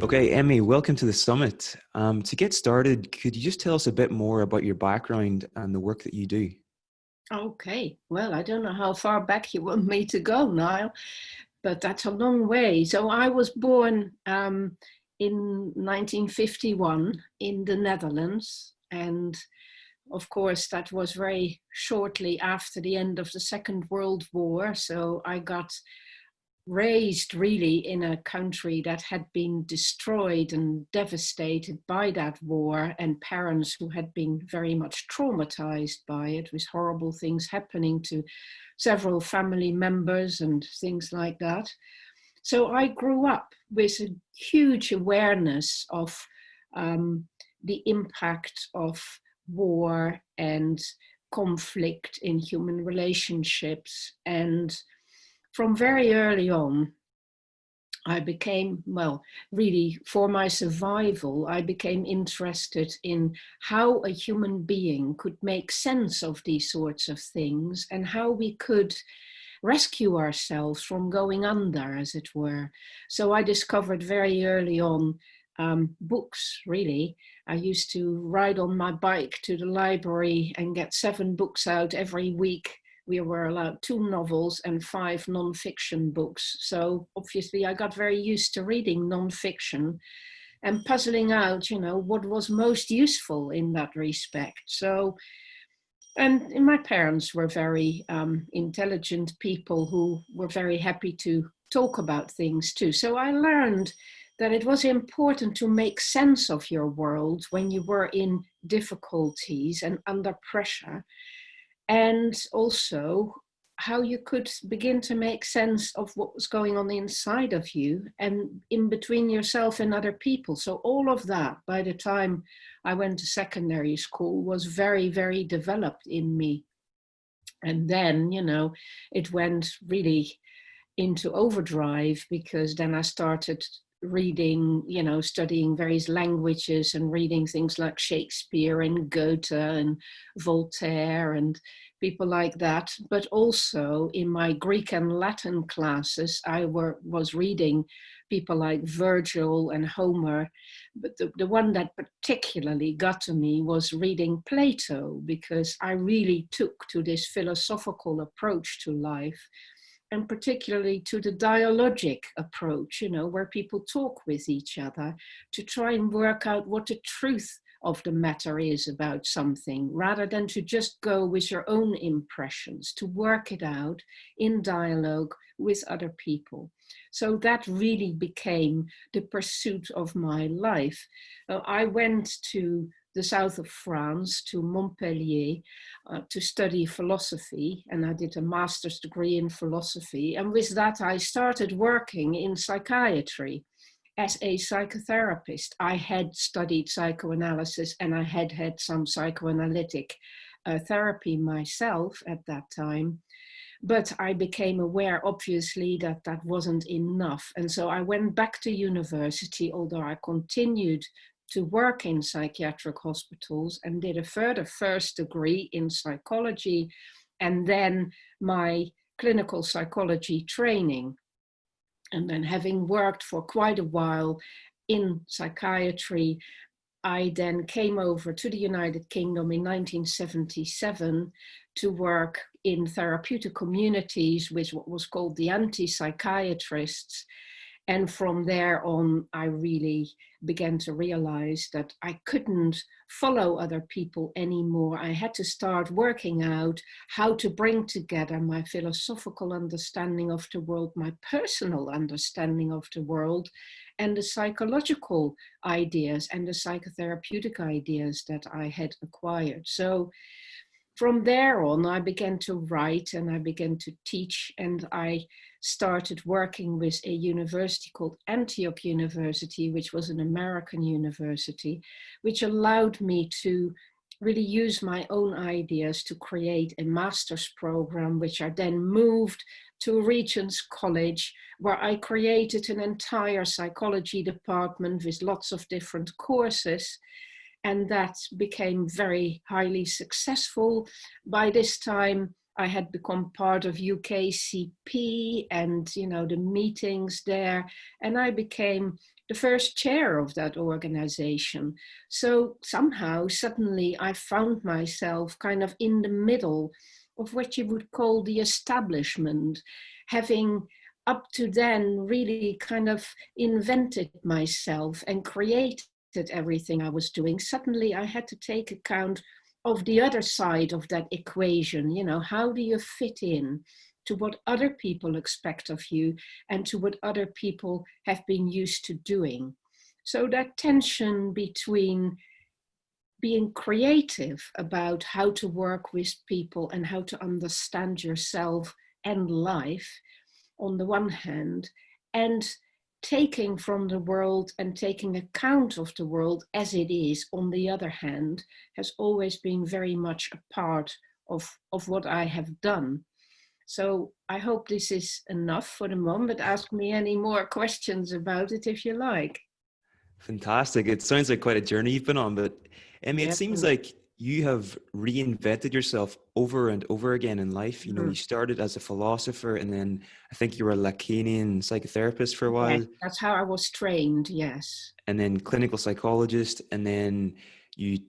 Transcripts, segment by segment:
Okay, Emmy, welcome to the summit. To get started, could you just tell us a bit more about your background and the work that you do? Okay, well, I don't know how far back you want me to go, Niall, but that's a long way. So I was born in 1951 in the Netherlands, and of course, that was very shortly after the end of the Second World War. So I got raised really in a country that had been destroyed and devastated by that war, and parents who had been very much traumatized by it, with horrible things happening to several family members and things like that. So I grew up with a huge awareness of the impact of war and conflict in human relationships. And from very early on, I became, well, really for my survival, I became interested in how a human being could make sense of these sorts of things and how we could rescue ourselves from going under, as it were. So I discovered very early on books, really. I used to ride on my bike to the library and get 7 books out every week. We were allowed 2 novels and 5 non-fiction books. So obviously I got very used to reading non-fiction and puzzling out, what was most useful in that respect. So, and my parents were very intelligent people who were very happy to talk about things too. So I learned that it was important to make sense of your world when you were in difficulties and under pressure, and also how you could begin to make sense of what was going on inside of you and in between yourself and other people. So all of that, by the time I went to secondary school, was very, very developed in me. And then, it went really into overdrive, because then I started reading, studying various languages and reading things like Shakespeare and Goethe and Voltaire and people like that. But also in my Greek and Latin classes, I was reading people like Virgil and Homer. But the one that particularly got to me was reading Plato, because I really took to this philosophical approach to life, and particularly to the dialogic approach, where people talk with each other to try and work out what the truth of the matter is about something, rather than to just go with your own impressions, to work it out in dialogue with other people. So that really became the pursuit of my life. I went to the south of France, to Montpellier, to study philosophy, and I did a master's degree in philosophy. And with that, I started working in psychiatry as a psychotherapist. I had studied psychoanalysis and I had had some psychoanalytic therapy myself at that time. But I became aware, obviously, that that wasn't enough. And so I went back to university, although I continued to work in psychiatric hospitals, and did a further first degree in psychology and then my clinical psychology training. And then, having worked for quite a while in psychiatry, I then came over to the United Kingdom in 1977 to work in therapeutic communities with what was called the anti-psychiatrists. And from there on, I really began to realize that I couldn't follow other people anymore. I had to start working out how to bring together my philosophical understanding of the world, my personal understanding of the world, and the psychological ideas and the psychotherapeutic ideas that I had acquired. So from there on, I began to write and I began to teach, and I started working with a university called Antioch University, which was an American university, which allowed me to really use my own ideas to create a master's program, which I then moved to Regent's College, where I created an entire psychology department with lots of different courses. And that became very highly successful. By this time, I had become part of UKCP and, you know, the meetings there. And I became the first chair of that organization. So somehow, suddenly, I found myself kind of in the middle of what you would call the establishment, having up to then really kind of invented myself and created everything I was doing. Suddenly I had to take account of the other side of that equation. You know, how do you fit in to what other people expect of you and to what other people have been used to doing? So that tension between being creative about how to work with people and how to understand yourself and life on the one hand, and taking from the world and taking account of the world as it is on the other hand, has always been very much a part of what I have done. So I hope this is enough for the moment. Ask me any more questions about it if you like. Fantastic. It sounds like quite a journey you've been on, but Emmy, it Yeah. seems like you have reinvented yourself over and over again in life. You know, you Mhm. started as a philosopher, and then I think you were a Lacanian psychotherapist for a Yes, while, that's how I was trained. Yes. and then clinical psychologist, and then you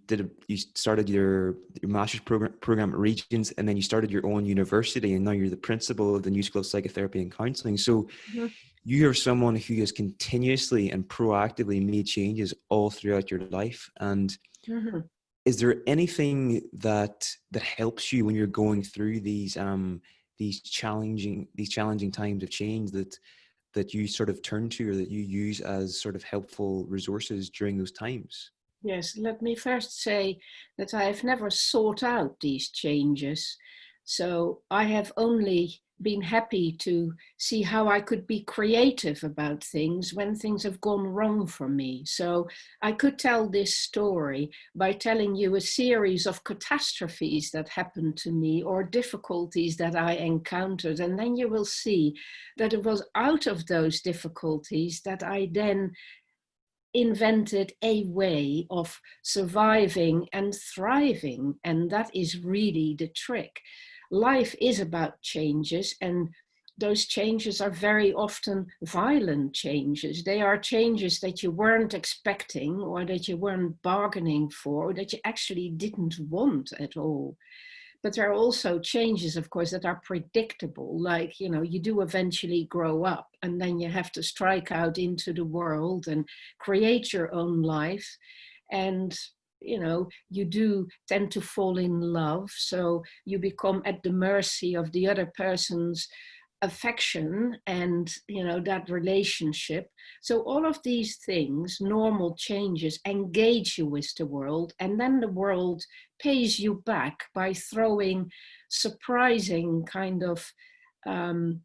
started your master's program at Regents, and then you started your own university, and now you're the principal of the New School of Psychotherapy and Counselling. So Mhm. you are someone who has continuously and proactively made changes all throughout your life. And Mhm. is there anything that helps you when you're going through these challenging times of change that you sort of turn to, or that you use as sort of helpful resources during those times? Yes, let me first say that I have never sought out these changes. So I have only been happy to see how I could be creative about things when things have gone wrong for me. So I could tell this story by telling you a series of catastrophes that happened to me or difficulties that I encountered. And then you will see that it was out of those difficulties that I then invented a way of surviving and thriving. And that is really the trick. Life is about changes, and those changes are very often violent changes. They are changes that you weren't expecting, or that you weren't bargaining for, or that you actually didn't want at all. But there are also changes, of course, that are predictable. Like, you know, you do eventually grow up and then you have to strike out into the world and create your own life. And, you know, you do tend to fall in love. So you become at the mercy of the other person's affection and, you know, that relationship. So all of these things, normal changes, engage you with the world, and then the world pays you back by throwing surprising kind of um,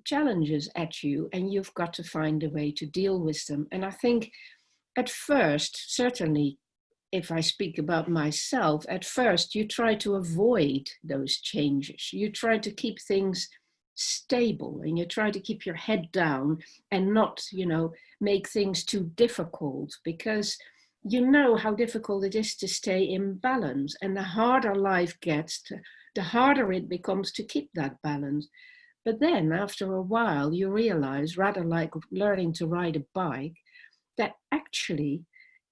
challenges at you, and you've got to find a way to deal with them. And I think at first, certainly if I speak about myself, at first you try to avoid those changes. You try to keep things stable, and you try to keep your head down and not, you know, make things too difficult, because you know how difficult it is to stay in balance. And the harder life gets, the harder it becomes to keep that balance. But then after a while, you realize, rather like learning to ride a bike, that actually,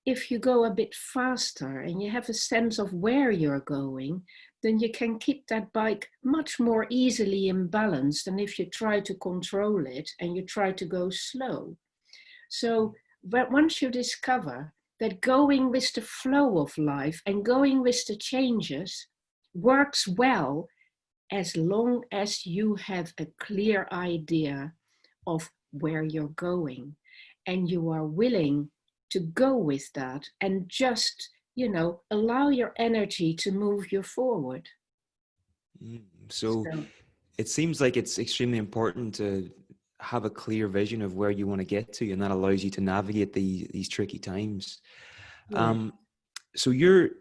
if you go a bit faster and you have a sense of where you're going, then you can keep that bike much more easily in balance than if you try to control it and you try to go slow. So, but once you discover that going with the flow of life and going with the changes works well, as long as you have a clear idea of where you're going and you are willing to go with that and just, you know, allow your energy to move you forward. So So, it seems like it's extremely important to have a clear vision of where you want to get to, and that allows you to navigate these tricky times. yeah. Um, so you're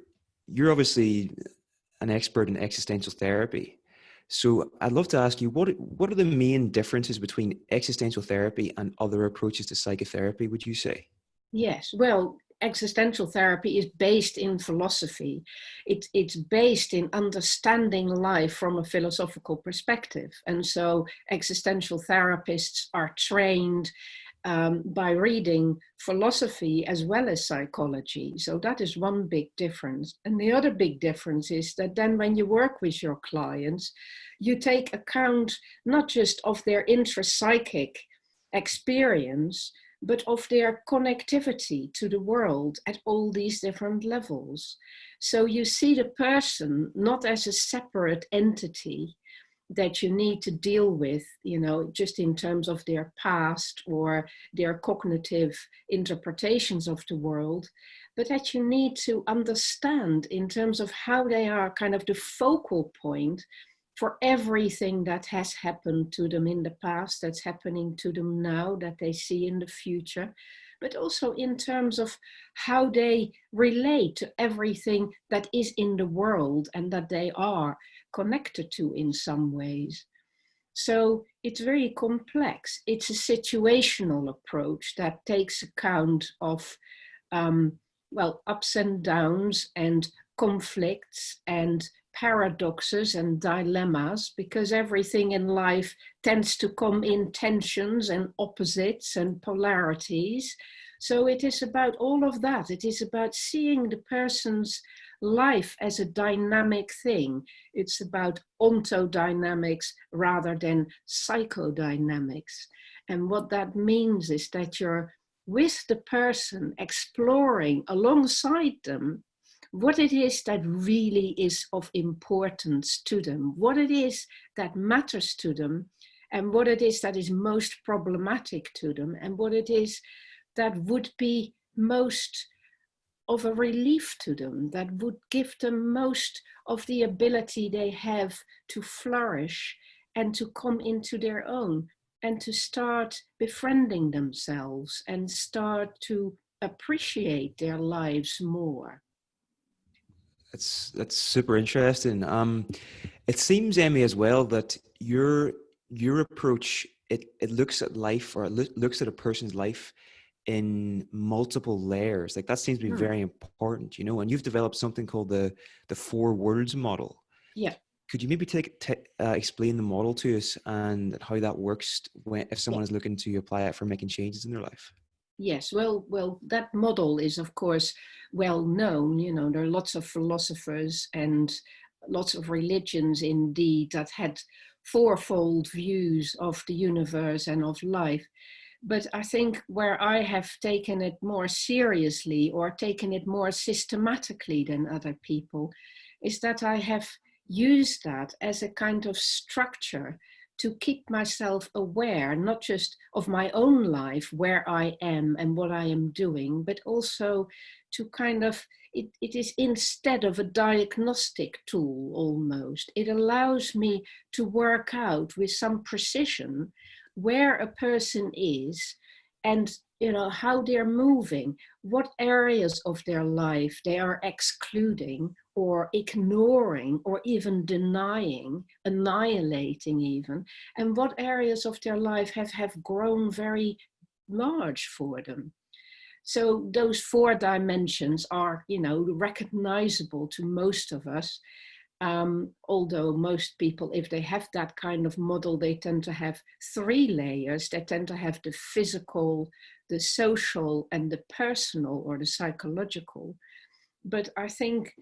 obviously an expert in existential therapy. So I'd love to ask you, what are the main differences between existential therapy and other approaches to psychotherapy, would you say? Yes. Well, existential therapy is based in philosophy. It's based in understanding life from a philosophical perspective. And so existential therapists are trained by reading philosophy as well as psychology. So that is one big difference. And the other big difference is that then when you work with your clients, you take account not just of their intrapsychic experience, but of their connectivity to the world at all these different levels. So you see the person not as a separate entity that you need to deal with, you know, just in terms of their past or their cognitive interpretations of the world, but that you need to understand in terms of how they are kind of the focal point for everything that has happened to them in the past, that's happening to them now, that they see in the future, but also in terms of how they relate to everything that is in the world and that they are connected to in some ways. So it's very complex. It's a situational approach that takes account of, ups and downs and conflicts and paradoxes and dilemmas, because everything in life tends to come in tensions and opposites and polarities. So it is about all of that. It is about seeing the person's life as a dynamic thing. It's about ontodynamics rather than psychodynamics. And what that means is that you're with the person exploring alongside them what it is that really is of importance to them, what it is that matters to them, and what it is that is most problematic to them, and what it is that would be most of a relief to them, that would give them most of the ability they have to flourish and to come into their own and to start befriending themselves and start to appreciate their lives more. That's super interesting. It seems, Emmy, as well, that your approach, it looks at life, or it looks at a person's life in multiple layers. Like, that seems to be very important, you know. And you've developed something called the 4 worlds model. Yeah. Could you maybe explain the model to us and how that works if someone is looking to apply it for making changes in their life? Yes, well, that model is, of course, well known. You know, there are lots of philosophers and lots of religions, indeed, that had fourfold views of the universe and of life. But I think where I have taken it more seriously or taken it more systematically than other people is that I have used that as a kind of structure to keep myself aware, not just of my own life, where I am and what I am doing, but also to kind of, it is instead of a diagnostic tool almost. It allows me to work out with some precision where a person is and, you know, how they're moving, what areas of their life they are excluding or ignoring or even denying, annihilating even, and what areas of their life have grown very large for them. So those 4 dimensions are, you know, recognizable to most of us. Although most people, if they have that kind of model, they tend to have 3 layers. They tend to have the physical, the social, and the personal, or the psychological. But I think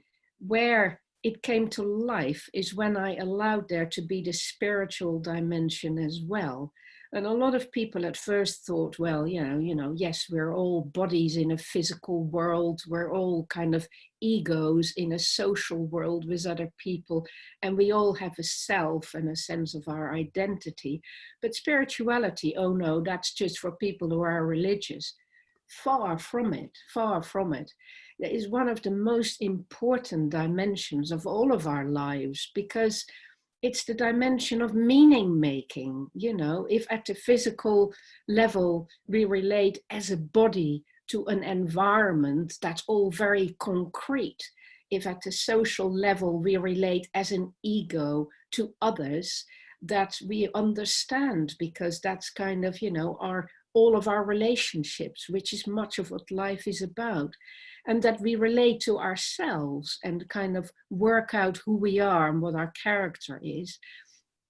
where it came to life is when I allowed there to be the spiritual dimension as well. And a lot of people at first thought, well, yes, we're all bodies in a physical world. We're all kind of egos in a social world with other people. And we all have a self and a sense of our identity. But spirituality, oh no, that's just for people who are religious. Far from it, far from it. That is one of the most important dimensions of all of our lives, because it's the dimension of meaning making. You know, if at the physical level we relate as a body to an environment, that's all very concrete. If at the social level we relate as an ego to others, that we understand, because that's kind of, you know, our all of our relationships, which is much of what life is about, and that we relate to ourselves and kind of work out who we are and what our character is,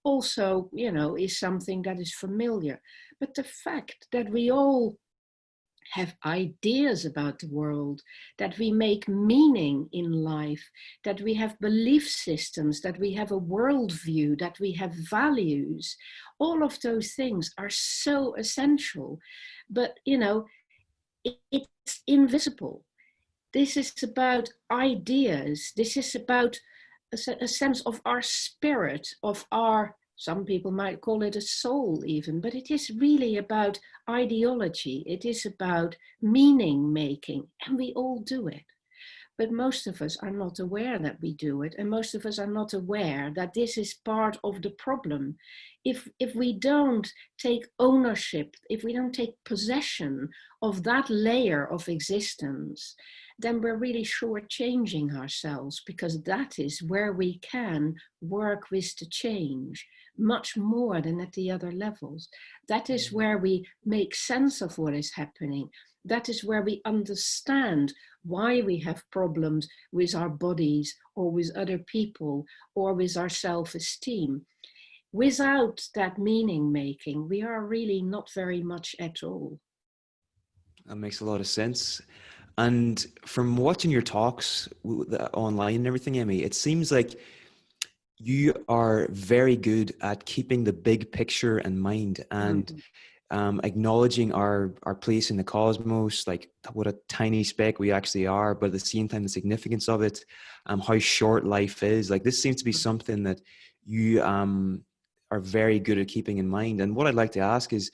also, is something that is familiar. But the fact that we all have ideas about the world, that we make meaning in life, that we have belief systems, that we have a worldview, that we have values, all of those things are so essential. But, it's invisible. This is about ideas. This is about a sense of our spirit, of our, some people might call it a soul even, but it is really about ideology. It is about meaning making, and we all do it. But most of us are not aware that we do it, and most of us are not aware that this is part of the problem. If we don't take ownership, if we don't take possession of that layer of existence, then we're really shortchanging ourselves, because that is where we can work with the change much more than at the other levels. That is where we make sense of what is happening. That is where we understand why we have problems with our bodies or with other people or with our self-esteem. Without that meaning making, we are really not very much at all. That makes a lot of sense. And from watching your talks online and everything, Emmy, it seems like you are very good at keeping the big picture in mind and acknowledging our place in the cosmos, like what a tiny speck we actually are, but at the same time, the significance of it, how short life is. Like, this seems to be something that you are very good at keeping in mind. And what I'd like to ask is,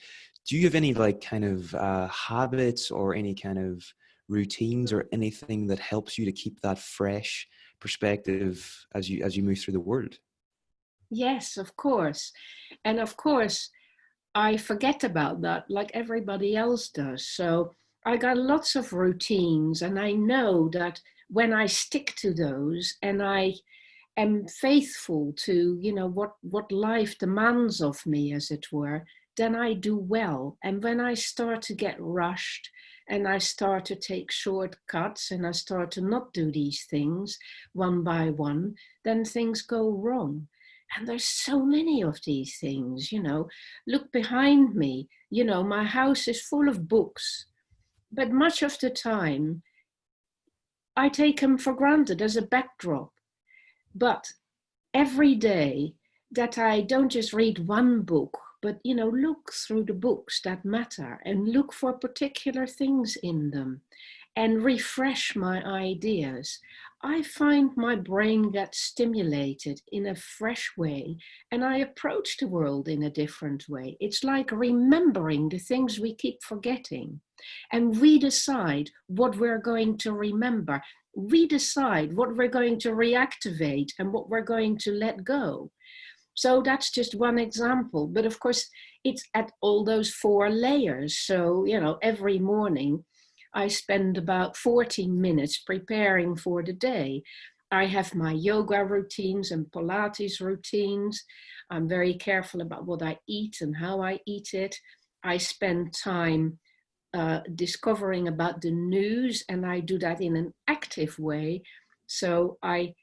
do you have any like kind of habits or any kind of routines or anything that helps you to keep that fresh perspective as you move through the world? Yes, of course. And of course, I forget about that like everybody else does. So I got lots of routines, and I know that when I stick to those and I am faithful to, what life demands of me, as it were, then I do well. And when I start to get rushed and I start to take shortcuts and I start to not do these things one by one, then things go wrong. And there's so many of these things, Look behind me, my house is full of books, but much of the time I take them for granted as a backdrop. But every day that I don't just read one book, but, look through the books that matter and look for particular things in them and refresh my ideas, I find my brain gets stimulated in a fresh way, and I approach the world in a different way. It's like remembering the things we keep forgetting. And we decide what we're going to remember. We decide what we're going to reactivate and what we're going to let go. So that's just one example. But of course, it's at all those 4 layers. So, every morning I spend about 40 minutes preparing for the day. I have my yoga routines and Pilates routines. I'm very careful about what I eat and how I eat it. I spend time discovering about the news, and I do that in an active way. So I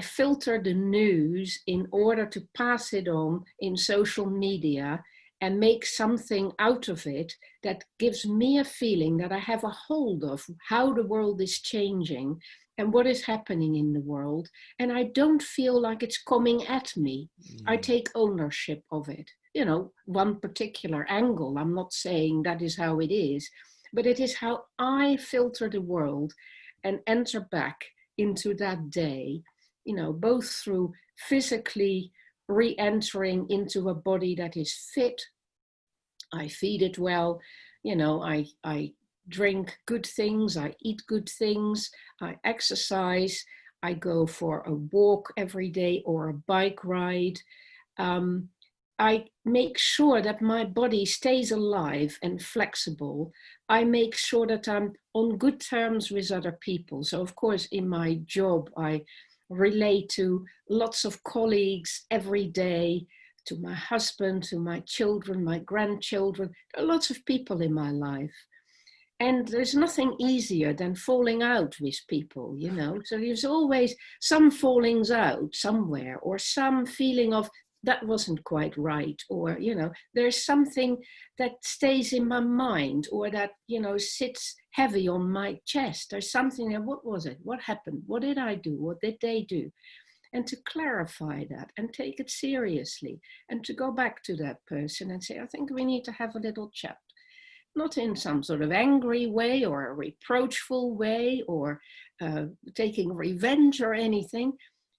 filter the news in order to pass it on in social media and make something out of it that gives me a feeling that I have a hold of how the world is changing and what is happening in the world. And I don't feel like it's coming at me. I take ownership of it. One particular angle. I'm not saying that is how it is, but it is how I filter the world and enter back into that day, both through physically re-entering into a body that is fit. I feed it well, I drink good things, I eat good things, I exercise, I go for a walk every day or a bike ride. I make sure that my body stays alive and flexible. I make sure that I'm on good terms with other people. So of course, in my job, I relate to lots of colleagues every day to my husband, to my children, my grandchildren. There are lots of people in my life. And there's nothing easier than falling out with people, you know. So there's always some fallings out somewhere, or some feeling of that wasn't quite right, or, you know, there's something that stays in my mind, or that, you know, sits heavy on my chest. There's something, what was it? What happened? What did I do? What did they do? And to clarify that and take it seriously, and to go back to that person and say, I think we need to have a little chat. Not in some sort of angry way or a reproachful way, or taking revenge or anything,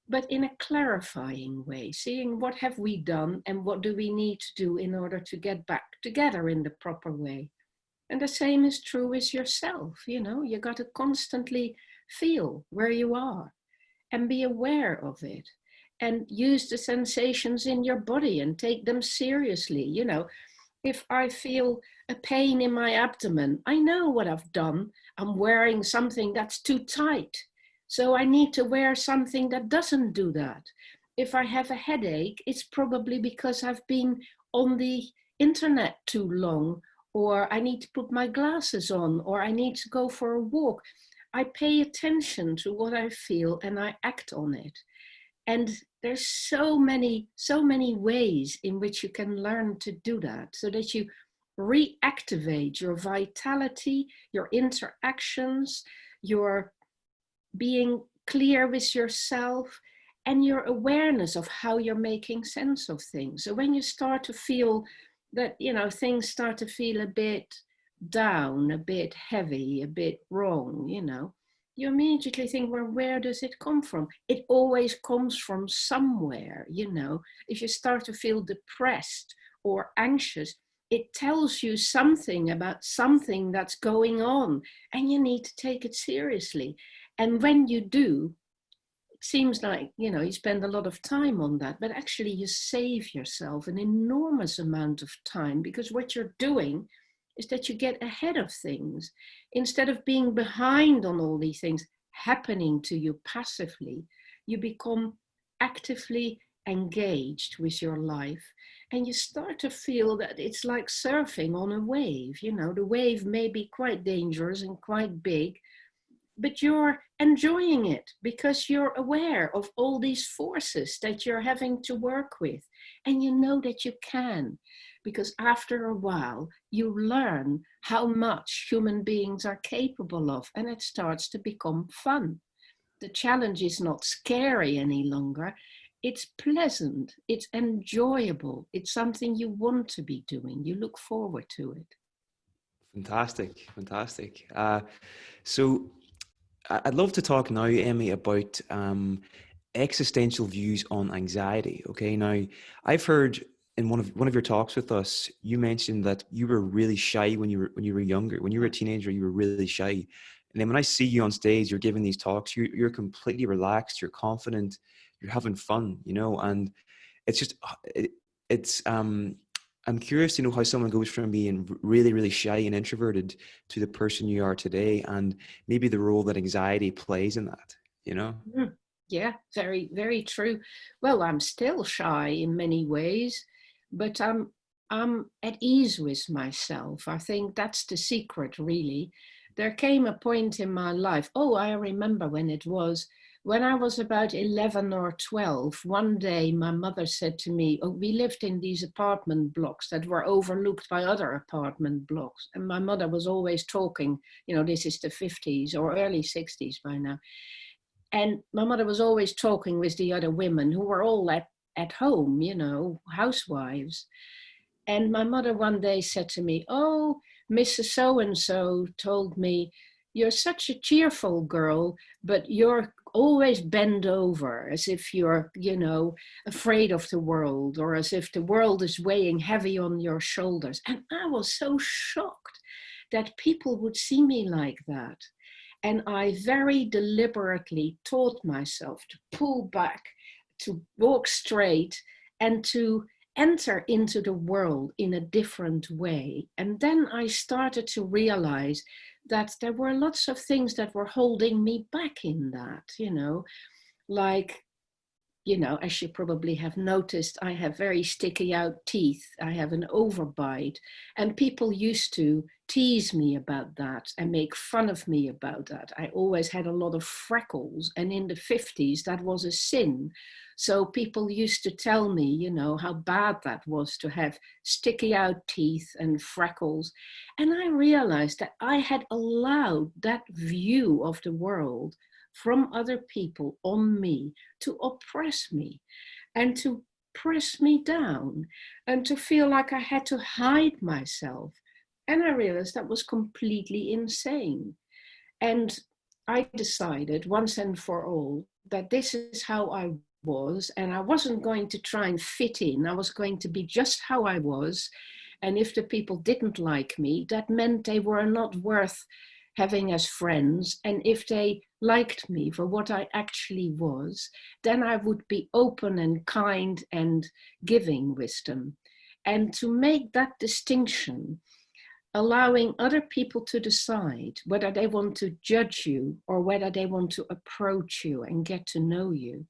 but in a clarifying way, seeing what have we done and what do we need to do in order to get back together in the proper way. And the same is true with yourself. You know, you got to constantly feel where you are and be aware of it, and use the sensations in your body and take them seriously. You know, if I feel a pain in my abdomen, I know what I've done. I'm wearing something that's too tight. So I need to wear something that doesn't do that. If I have a headache, it's probably because I've been on the internet too long, or I need to put my glasses on, or I need to go for a walk. I pay attention to what I feel and I act on it. And there's so many ways in which you can learn to do that, so that you reactivate your vitality, your interactions, your being clear with yourself, and your awareness of how you're making sense of things. So when you start to feel that, you know, things start to feel a bit down, a bit heavy, a bit wrong, you know, you immediately think, well, where does it come from? It always comes from somewhere, you know. If you start to feel depressed or anxious, it tells you something about something that's going on, and you need to take it seriously. And when you do, it seems like, you know, you spend a lot of time on that, but actually you save yourself an enormous amount of time, because what you're doing is that you get ahead of things. Instead of being behind on all these things happening to you passively, you become actively engaged with your life, and you start to feel that it's like surfing on a wave. You know, the wave may be quite dangerous and quite big, but you're enjoying it because you're aware of all these forces that you're having to work with, and you know that you can. Because after a while, you learn how much human beings are capable of, and it starts to become fun. The challenge is not scary any longer. It's pleasant, it's enjoyable, it's something you want to be doing. You look forward to it. Fantastic, fantastic. So I'd love to talk now, Emmy, about existential views on anxiety. Okay, now I've heard in one of your talks with us, you mentioned that you were really shy when you were younger. When you were a teenager, you were really shy, and then when I see you on stage, you're giving these talks, you're completely relaxed, you're confident, you're having fun, you know, and it's just it's I'm curious to know how someone goes from being really, really shy and introverted to the person you are today, and maybe the role that anxiety plays in that, you know? Yeah, very, very true. Well, I'm still shy in many ways, but I'm at ease with myself. I think that's the secret, really. There came a point in my life, oh, I remember when it was, when I was about 11 or 12, one day my mother said to me, oh, we lived in these apartment blocks that were overlooked by other apartment blocks. And my mother was always talking, you know, this is the 50s or early 60s by now. And my mother was always talking with the other women who were all at home, you know, housewives. And my mother one day said to me, oh, Mrs. So-and-so told me, you're such a cheerful girl, but you're always bent over as if you're, you know, afraid of the world, or as if the world is weighing heavy on your shoulders. And I was so shocked that people would see me like that. And I very deliberately taught myself to pull back, to walk straight, and to enter into the world in a different way. And then I started to realize that there were lots of things that were holding me back in that, you know, like you know, as you probably have noticed, I have very sticky out teeth. I have an overbite. And people used to tease me about that and make fun of me about that. I always had a lot of freckles. And in the 50s, that was a sin. So people used to tell me, you know, how bad that was to have sticky out teeth and freckles. And I realized that I had allowed that view of the world from other people on me to oppress me and to press me down and to feel like I had to hide myself. And I realized that was completely insane. And I decided once and for all that this is how I was, and I wasn't going to try and fit in. I was going to be just how I was. And if the people didn't like me, that meant they were not worth having as friends. And if they liked me for what I actually was, then I would be open and kind and giving wisdom. And to make that distinction, allowing other people to decide whether they want to judge you or whether they want to approach you and get to know you,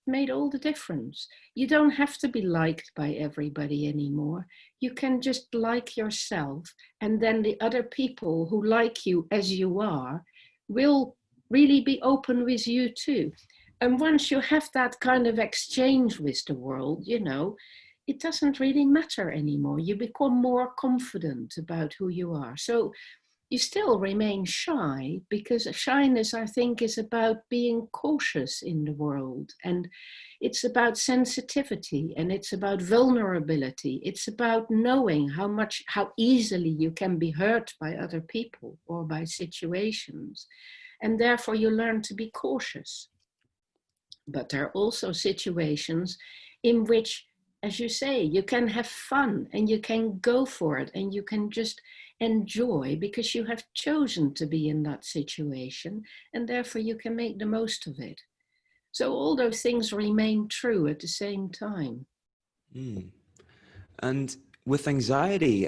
made all the difference. You don't have to be liked by everybody anymore. You can just like yourself, and then the other people who like you as you are will really be open with you too. And once you have that kind of exchange with the world, you know, it doesn't really matter anymore. You become more confident about who you are. So you still remain shy, because shyness, I think, is about being cautious in the world. And it's about sensitivity, and it's about vulnerability. It's about knowing how easily you can be hurt by other people or by situations. And therefore you learn to be cautious. But there are also situations in which, as you say, you can have fun and you can go for it and you can just enjoy because you have chosen to be in that situation, and therefore you can make the most of it. So all those things remain true at the same time. Mm. And with anxiety,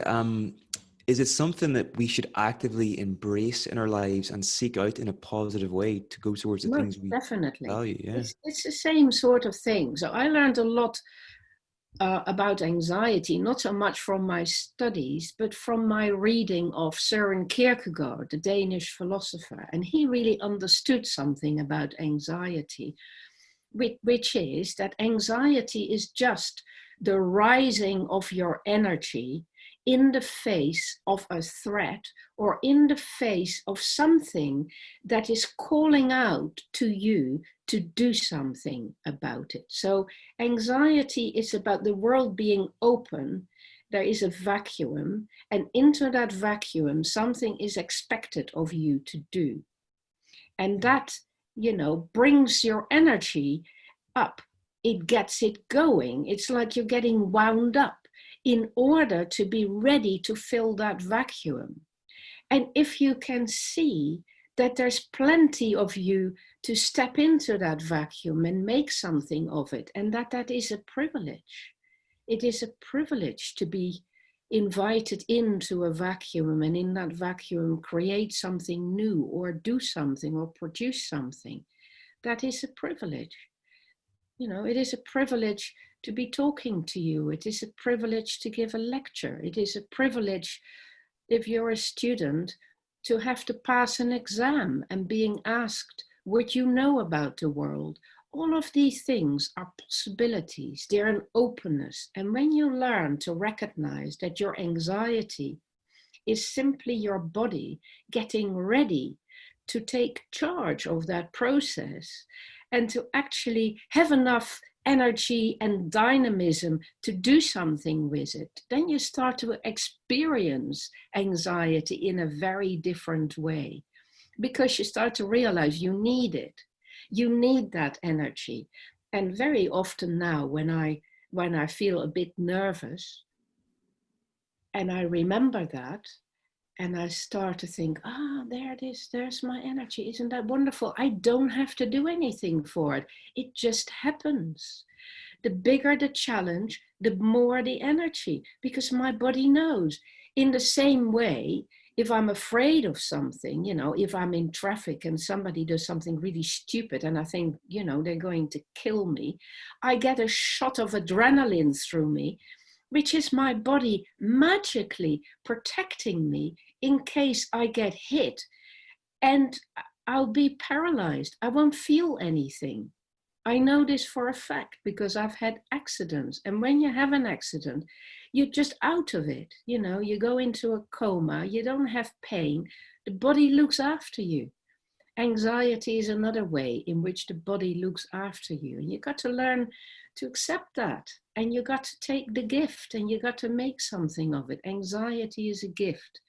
is it something that we should actively embrace in our lives and seek out in a positive way to go towards the things Most we definitely. value? Yeah. It's the same sort of thing. So I learned a lot about anxiety, not so much from my studies, but from my reading of Søren Kierkegaard, the Danish philosopher. And he really understood something about anxiety, which is that anxiety is just the rising of your energy in the face of a threat or in the face of something that is calling out to you to do something about it. So anxiety is about the world being open. There is a vacuum, and into that vacuum, something is expected of you to do. And that, you know, brings your energy up. It gets it going. It's like you're getting wound up in order to be ready to fill that vacuum. And if you can see that there's plenty of you to step into that vacuum and make something of it, and that is a privilege. It is a privilege to be invited into a vacuum, and in that vacuum create something new or do something or produce something. That is a privilege. You know, it is a privilege to be talking to you. It is a privilege to give a lecture. It is a privilege, if you're a student, to have to pass an exam and being asked what you know about the world. All of these things are possibilities. They're an openness. And when you learn to recognize that your anxiety is simply your body getting ready to take charge of that process and to actually have enough energy and dynamism to do something with it, then you start to experience anxiety in a very different way, because you start to realize you need it. You need that energy. And very often now when I feel a bit nervous and I remember that, and I start to think, there it is, there's my energy. Isn't that wonderful? I don't have to do anything for it. It just happens. The bigger the challenge, the more the energy, because my body knows. In the same way, if I'm afraid of something, if I'm in traffic and somebody does something really stupid and I think, they're going to kill me, I get a shot of adrenaline through me, which is my body magically protecting me in case I get hit. And I'll be paralyzed. I won't feel anything. I know this for a fact because I've had accidents. And when you have an accident, you're just out of it. You go into a coma, you don't have pain. The body looks after you. Anxiety is another way in which the body looks after you. And you got to learn to accept that. And you got to take the gift and you got to make something of it. Anxiety is a gift.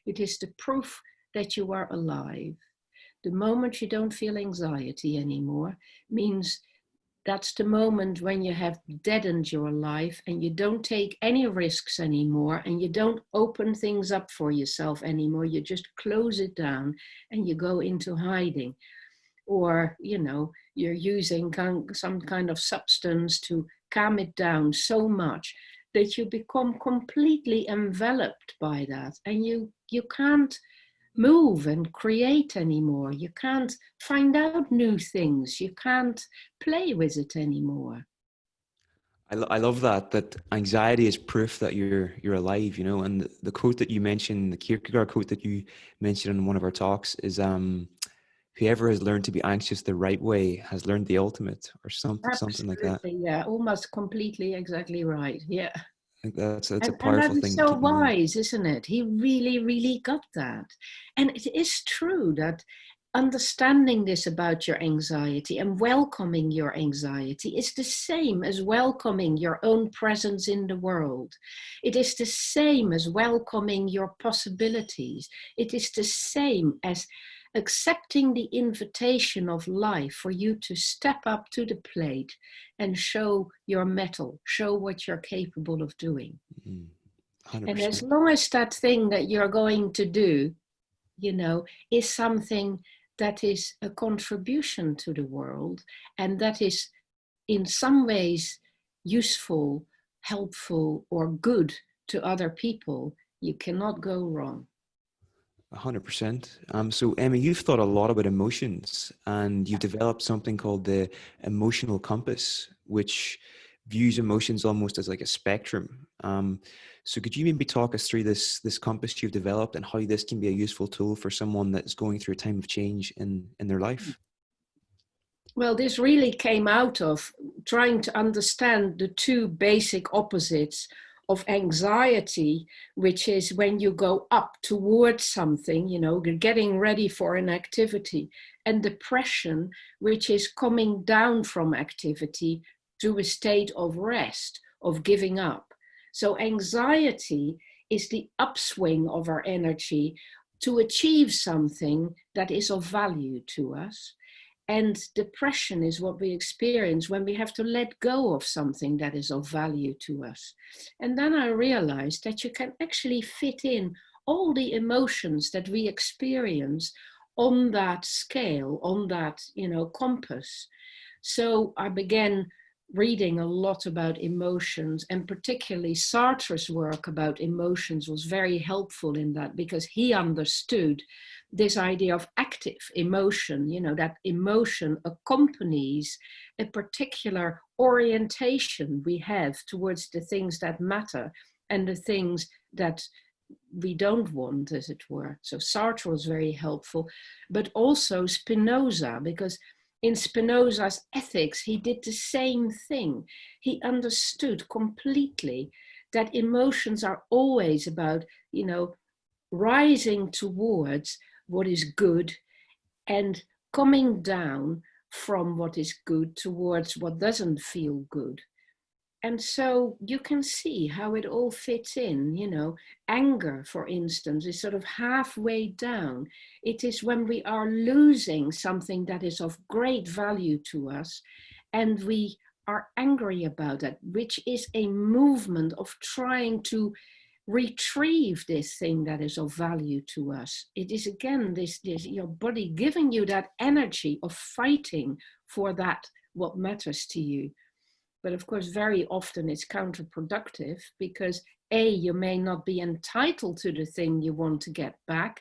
It is the proof that you are alive. The moment you don't feel anxiety anymore means that's the moment when you have deadened your life and you don't take any risks anymore and you don't open things up for yourself anymore. You just close it down and you go into hiding. Or, you're using some kind of substance to calm it down so much that you become completely enveloped by that. And you can't move and create anymore. You can't find out new things. You can't play with it anymore. I love that anxiety is proof that you're alive, and the quote that you mentioned, the Kierkegaard quote that you mentioned in one of our talks is, whoever has learned to be anxious the right way has learned the ultimate, or something like that. Absolutely, yeah, almost completely exactly right. Yeah. I think that's a And that powerful is thing to so keep in mind. wise, isn't it? He really, really got that. And it is true that understanding this about your anxiety and welcoming your anxiety is the same as welcoming your own presence in the world. It is the same as welcoming your possibilities. It is the same as accepting the invitation of life for you to step up to the plate and show your mettle, show what you're capable of doing. 100%. And as long as that thing that you're going to do, is something that is a contribution to the world and that is in some ways useful, helpful, or good to other people, you cannot go wrong. 100%. So Emmy, you've thought a lot about emotions, and you've developed something called the emotional compass, which views emotions almost as like a spectrum. So could you maybe talk us through this compass you've developed and how this can be a useful tool for someone that's going through a time of change in their life? Well, this really came out of trying to understand the two basic opposites of anxiety, which is when you go up towards something, getting ready for an activity, and depression, which is coming down from activity to a state of rest, of giving up. So anxiety is the upswing of our energy to achieve something that is of value to us. And depression is what we experience when we have to let go of something that is of value to us. And then I realized that you can actually fit in all the emotions that we experience on that scale, on that, compass. So I began reading a lot about emotions, and particularly Sartre's work about emotions was very helpful in that, because he understood this idea of active emotion, that emotion accompanies a particular orientation we have towards the things that matter and the things that we don't want, as it were. So Sartre was very helpful, but also Spinoza, because in Spinoza's ethics, he did the same thing. He understood completely that emotions are always about, rising towards what is good and coming down from what is good towards what doesn't feel good. And so you can see how it all fits in, anger, for instance, is sort of halfway down. It is when we are losing something that is of great value to us and we are angry about it, which is a movement of trying to retrieve this thing that is of value to us. It is again this your body giving you that energy of fighting for that what matters to you. But of course, very often it's counterproductive because A, you may not be entitled to the thing you want to get back.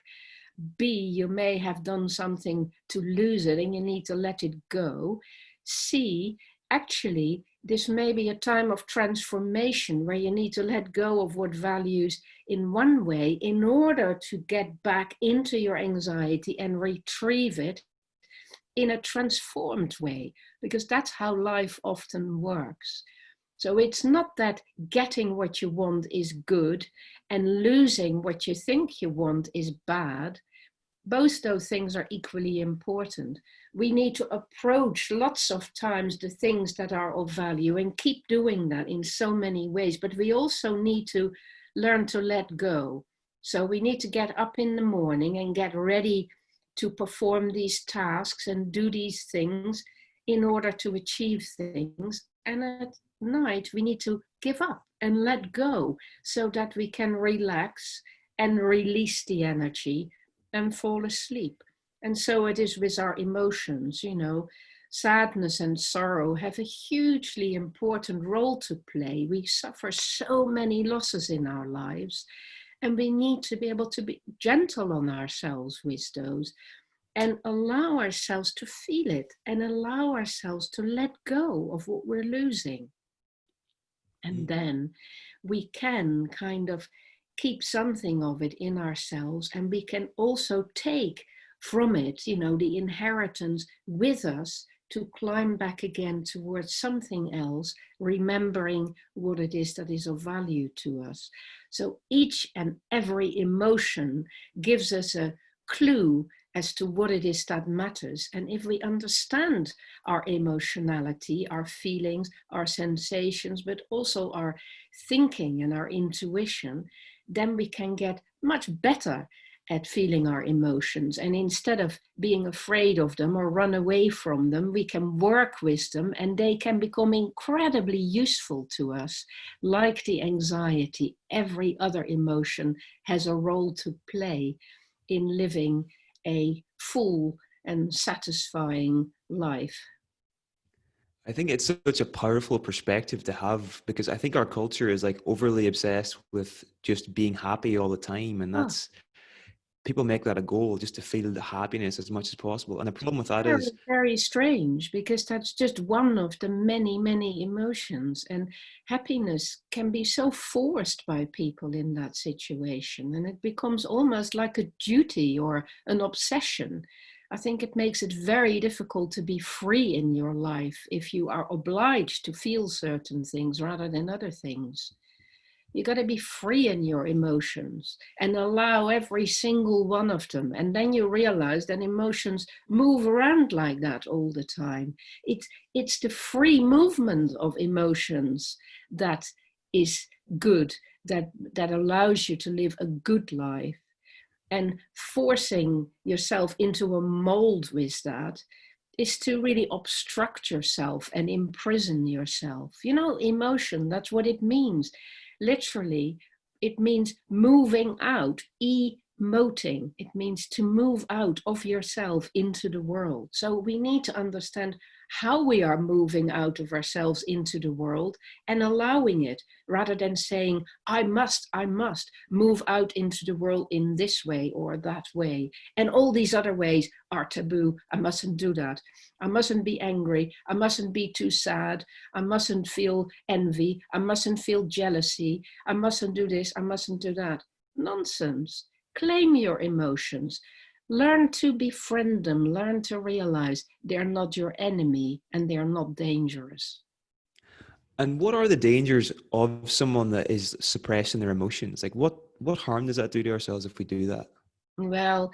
B, you may have done something to lose it and you need to let it go. C, actually, this may be a time of transformation where you need to let go of what values in one way in order to get back into your anxiety and retrieve it in a transformed way, because that's how life often works. So it's not that getting what you want is good and losing what you think you want is bad. Both those things are equally important. We need to approach lots of times the things that are of value and keep doing that in so many ways, but we also need to learn to let go. So we need to get up in the morning and get ready to perform these tasks and do these things in order to achieve things. And at night, we need to give up and let go so that we can relax and release the energy and fall asleep. And so it is with our emotions, you know, sadness and sorrow have a hugely important role to play. We suffer so many losses in our lives, and we need to be able to be gentle on ourselves with those and allow ourselves to feel it and allow ourselves to let go of what we're losing. And then we can kind of keep something of it in ourselves, and we can also take from it, you know, the inheritance with us to climb back again towards something else, remembering what it is that is of value to us. So each and every emotion gives us a clue as to what it is that matters. And if we understand our emotionality, our feelings, our sensations, but also our thinking and our intuition, then we can get much better at feeling our emotions. And instead of being afraid of them or run away from them, we can work with them and they can become incredibly useful to us. Like the anxiety, every other emotion has a role to play in living a full and satisfying life. I think it's such a powerful perspective to have, because I think our culture is like overly obsessed with just being happy all the time. And Oh, that's, people make that a goal, just to feel the happiness as much as possible. And the problem with that very, is, very strange, because that's just one of the many, many emotions. And happiness can be so forced by people in that situation. And it becomes almost like a duty or an obsession. I think it makes it very difficult to be free in your life if you are obliged to feel certain things rather than other things. You got to be free in your emotions and allow every single one of them. And then you realize that emotions move around like that all the time. It's the free movement of emotions that is good, that allows you to live a good life. And forcing yourself into a mold with that is to really obstruct yourself and imprison yourself. You know, emotion, that's what it means. Literally, it means moving out, emoting. It means to move out of yourself into the world. So we need to understand how we are moving out of ourselves into the world and allowing it, rather than saying, I must move out into the world in this way or that way. And all these other ways are taboo. I mustn't do that. I mustn't be angry. I mustn't be too sad. I mustn't feel envy. I mustn't feel jealousy. I mustn't do this. I mustn't do that. Nonsense. Claim your emotions. Learn to befriend them. Learn to realize they're not your enemy and they're not dangerous. and what are the dangers of someone that is suppressing their emotions? Like what harm does that do to ourselves if we do that? Well,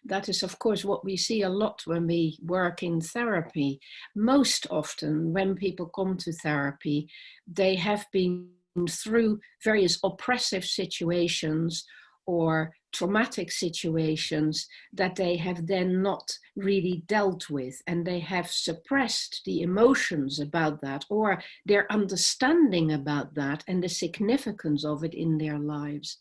that is, of course, what we see a lot when we work in therapy. Most often, when people come to therapy, they have been through various oppressive situations or traumatic situations that they have then not really dealt with, and they have suppressed the emotions about that or their understanding about that and the significance of it in their lives.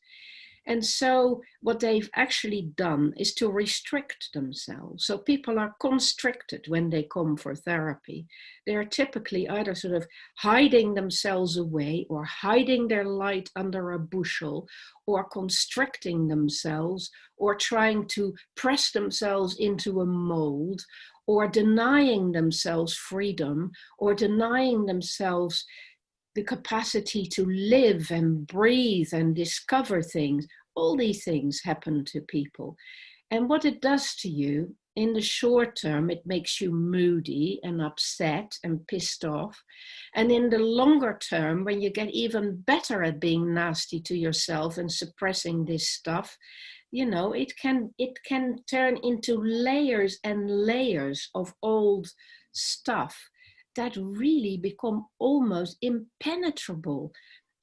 And so what they've actually done is to restrict themselves. So people are constricted when they come for therapy. They're typically either sort of hiding themselves away or hiding their light under a bushel or constricting themselves or trying to press themselves into a mold or denying themselves freedom or denying themselves the capacity to live and breathe and discover things. All these things happen to people. And what it does to you, in the short term, it makes you moody and upset and pissed off. And in the longer term, when you get even better at being nasty to yourself and suppressing this stuff, you know, it can turn into layers and layers of old stuff that really become almost impenetrable.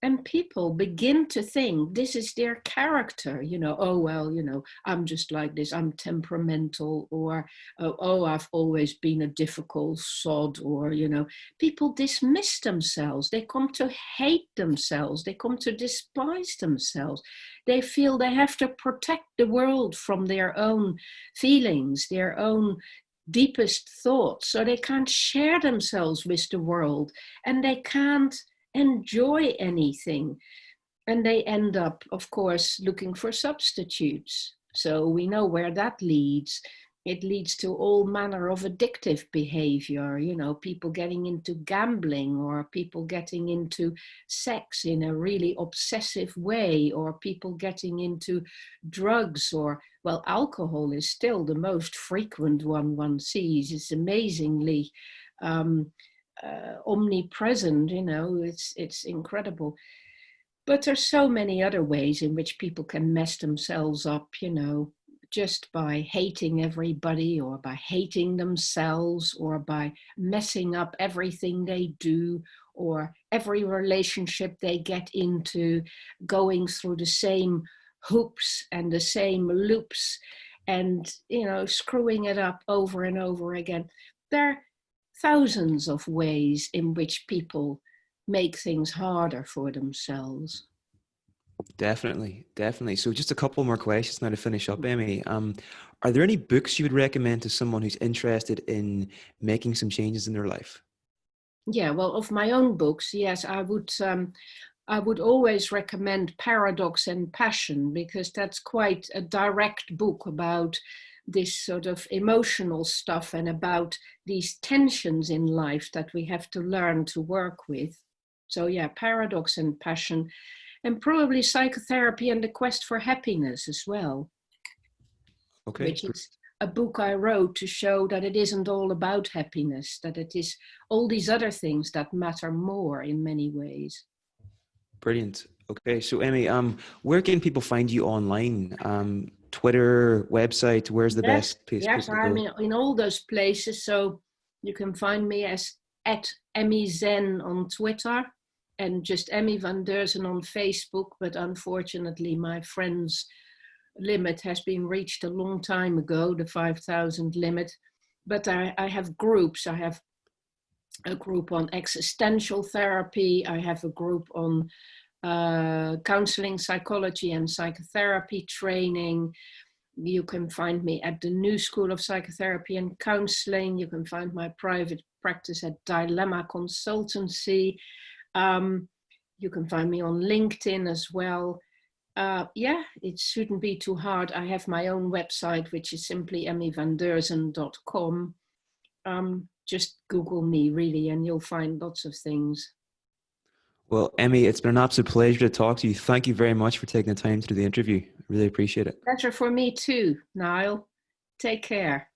And people begin to think this is their character, you know, oh, well, you know, I'm just like this, I'm temperamental, or, oh, I've always been a difficult sod, or, you know, people dismiss themselves. They come to hate themselves. They come to despise themselves. They feel they have to protect the world from their own feelings, their own deepest thoughts, so they can't share themselves with the world and they can't enjoy anything. And they end up, of course, looking for substitutes. So we know where that leads. It leads to all manner of addictive behavior, you know, people getting into gambling or people getting into sex in a really obsessive way, or people getting into drugs, or, well, alcohol is still the most frequent one sees. It's amazingly omnipresent, you know, it's incredible. But there's so many other ways in which people can mess themselves up, you know, just by hating everybody or by hating themselves or by messing up everything they do or every relationship they get into, going through the same hoops and the same loops and, you know, screwing it up over and over again. There are thousands of ways in which people make things harder for themselves. Definitely, definitely. So just a couple more questions now to finish up, Emmy. Are there any books you would recommend to someone who's interested in making some changes in their life? Yeah, well, of my own books, yes, I would always recommend Paradox and Passion, because that's quite a direct book about this sort of emotional stuff and about these tensions in life that we have to learn to work with. So yeah, Paradox and Passion, and probably Psychotherapy and the Quest for Happiness as well, Okay, which is a book I wrote to show that it isn't all about happiness, that it is all these other things that matter more in many ways. brilliant. Okay, so Emmy, where can people find you online? Twitter, website, where's the Yes, best place yes, people to I'm go? in all those places. So you can find me as at Emmy Zen on Twitter and just Emmy van Deurzen on Facebook. But unfortunately, my friends limit has been reached a long time ago, the 5,000 limit. But I have groups. I have a group on existential therapy. I have a group on counselling, psychology, and psychotherapy training. You can find me at the New School of Psychotherapy and Counselling. You can find my private practice at Dilemma Consultancy. You can find me on LinkedIn as well. Yeah, it shouldn't be too hard. I have my own website, which is simply emmyvandeurzen.com. Just Google me, really, and you'll find lots of things. Well, Emmy, it's been an absolute pleasure to talk to you. Thank you very much for taking the time to do the interview. I really appreciate it. Pleasure for me too, Niall. Take care.